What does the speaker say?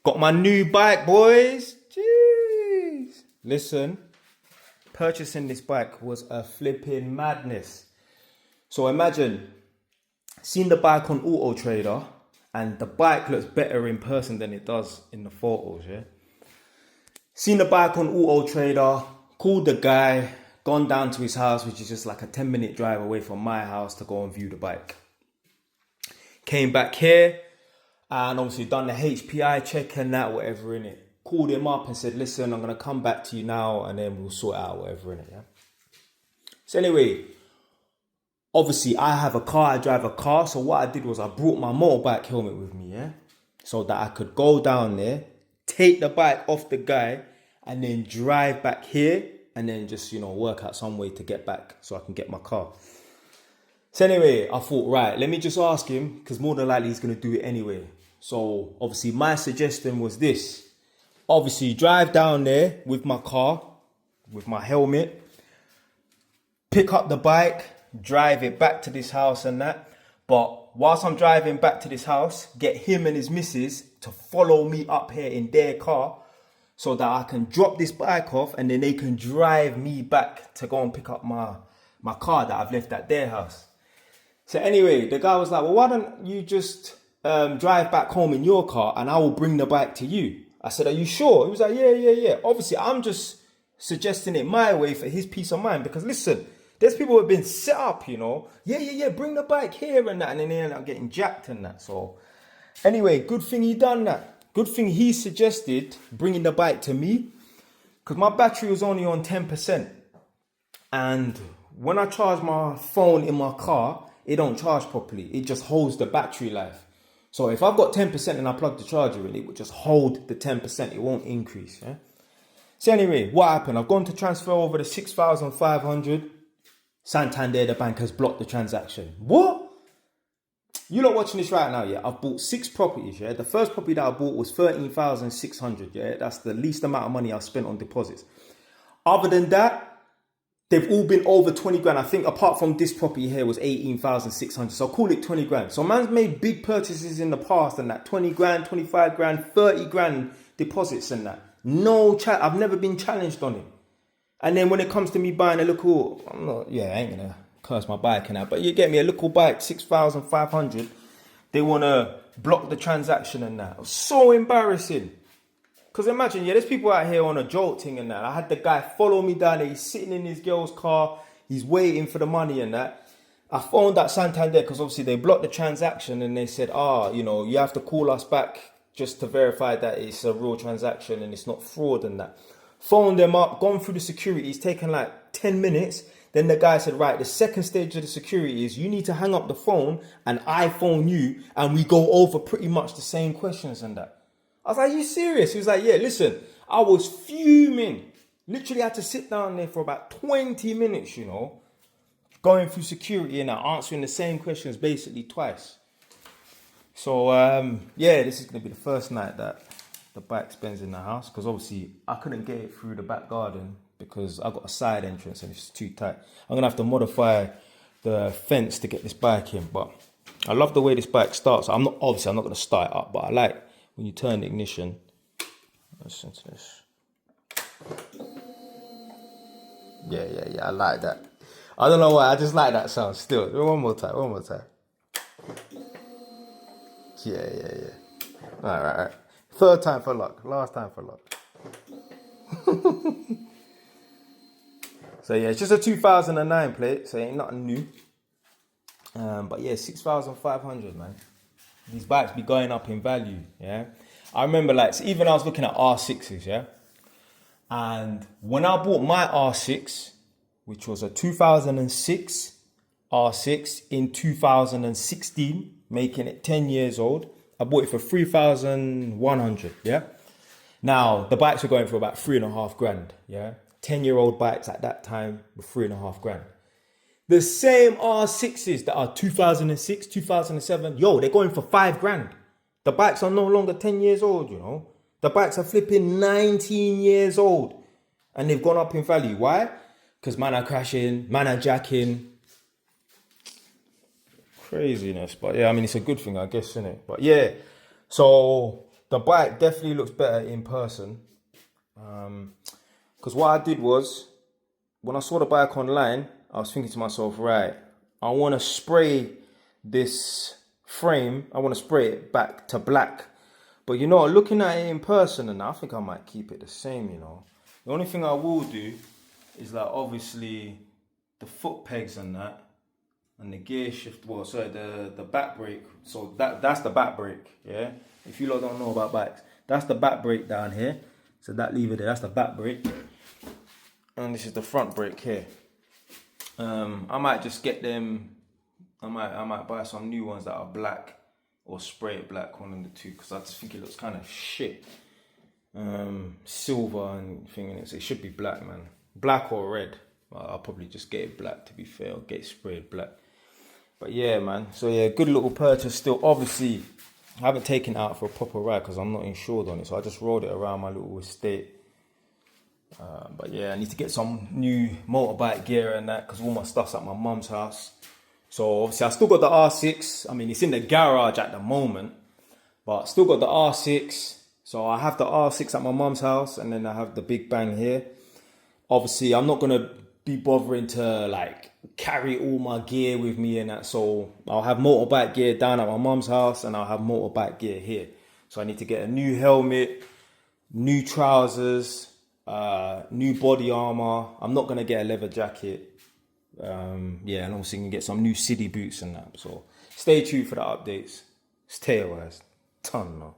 Got my new bike, boys. Jeez. Listen, purchasing this bike was a flipping madness. So imagine seeing the bike on Auto Trader, and the bike looks better in person than it does in the photos, yeah? Seen the bike on Auto Trader, called the guy, gone down to his house, which is just like a 10-minute drive away from my house, to go and view the bike. Came back here and obviously done the HPI check and that, whatever in it. Called him up and said, listen, I'm going to come back to you now and then we'll sort out whatever in it, yeah? So anyway, obviously I have a car, I drive a car. So what I did was I brought my motorbike helmet with me, yeah? So that I could go down there, take the bike off the guy and then drive back here and then just, work out some way to get back so I can get my car. So anyway, I thought, right, let me just ask him, because more than likely he's going to do it anyway. So obviously my suggestion was this. Obviously drive down there with my car, with my helmet, pick up the bike, drive it back to this house and that. But whilst I'm driving back to this house, get him and his missus to follow me up here in their car so that I can drop this bike off and then they can drive me back to go and pick up my car that I've left at their house. So anyway, the guy was like, well, why don't you just drive back home in your car and I will bring the bike to you. I said, are you sure? He was like, yeah. Obviously, I'm just suggesting it my way for his peace of mind because listen, there's people who have been set up, Yeah, bring the bike here and that. And then they end up getting jacked and that. So anyway, good thing he done that. Good thing he suggested bringing the bike to me because my battery was only on 10%. And when I charge my phone in my car, it don't charge properly. It just holds the battery life. So if I've got 10% and I plug the charger in, it would just hold the 10%. It won't increase. Yeah? So anyway, what happened? I've gone to transfer over the 6,500. Santander, the bank, has blocked the transaction. What? You're not watching this right now, yeah? I've bought 6 properties, yeah? The first property that I bought was 13,600, yeah? That's the least amount of money I've spent on deposits. Other than that, they've all been over 20 grand. I think apart from this property here was 18,600. So I'll call it 20 grand. So man's made big purchases in the past and that 20 grand, 25 grand, 30 grand deposits and that. I've never been challenged on it. And then when it comes to me buying a little, I ain't gonna curse my bike and that, but you get me a little bike, 6,500. They wanna block the transaction and that. It was so embarrassing. Because imagine, there's people out here on a jolt thing and that. I had the guy follow me down there. He's sitting in his girl's car. He's waiting for the money and that. I phoned that Santander because obviously they blocked the transaction and they said, you have to call us back just to verify that it's a real transaction and it's not fraud and that. Phoned them up, gone through the security. It's taken like 10 minutes. Then the guy said, right, the second stage of the security is you need to hang up the phone and I phone you and we go over pretty much the same questions and that. I was like, are you serious? He was like, yeah, listen, I was fuming. Literally had to sit down there for about 20 minutes, going through security and answering the same questions basically twice. So, this is going to be the first night that the bike spends in the house because obviously I couldn't get it through the back garden because I got a side entrance and it's too tight. I'm going to have to modify the fence to get this bike in, but I love the way this bike starts. I'm not going to start it up, but I like when you turn the ignition. Listen to this. Yeah, I like that. I don't know why, I just like that sound still. One more time. Yeah. All right. Third time for luck, last time for luck. So yeah, it's just a 2009 plate, so it ain't nothing new. But yeah, 6,500, man. These bikes be going up in value, yeah. I remember even I was looking at R6s, yeah. And when I bought my R6, which was a 2006 R6 in 2016, making it 10 years old, I bought it for 3,100, yeah. Now, the bikes were going for about 3.5 grand, yeah. 10-year-old bikes at that time were 3.5 grand. The same R6s that are 2006, 2007, they're going for 5 grand. The bikes are no longer 10 years old, The bikes are flipping 19 years old. And they've gone up in value. Why? Because man are crashing, man are jacking. Craziness. But yeah, I mean, it's a good thing, I guess, isn't it? But yeah, so the bike definitely looks better in person. Because what I did was, when I saw the bike online, I was thinking to myself, right, I want to spray this frame, I want to spray it back to black. But you know, looking at it in person, and I think I might keep it the same, you know. The only thing I will do is like obviously the foot pegs and that, and the gear shift, well, sorry, the back brake. So that's the back brake, yeah? If you lot don't know about bikes, that's the back brake down here. So that lever there, that's the back brake. And this is the front brake here. I might just get them, I might buy some new ones that are black, or spray it black, one of the two, because I just think it looks kind of shit. Silver and thing, it should be black, man. Black or red. I'll probably just get it black, to be fair, or get it sprayed black. But yeah, man. So yeah, good little purchase still. Obviously, I haven't taken it out for a proper ride because I'm not insured on it. So I just rode it around my little estate. But yeah, I need to get some new motorbike gear and that because all my stuff's at my mum's house. So obviously I still got the R6. I mean, it's in the garage at the moment. But still got the R6. So I have the R6 at my mum's house. And then I have the Big Bang here. Obviously, I'm not going to be bothering to like carry all my gear with me and that. So I'll have motorbike gear down at my mum's house and I'll have motorbike gear here. So I need to get a new helmet, new trousers, new body armor. I'm not going to get a leather jacket. Yeah, and obviously you can get some new city boots and that. So stay tuned for the updates. Stay away. Ton, no.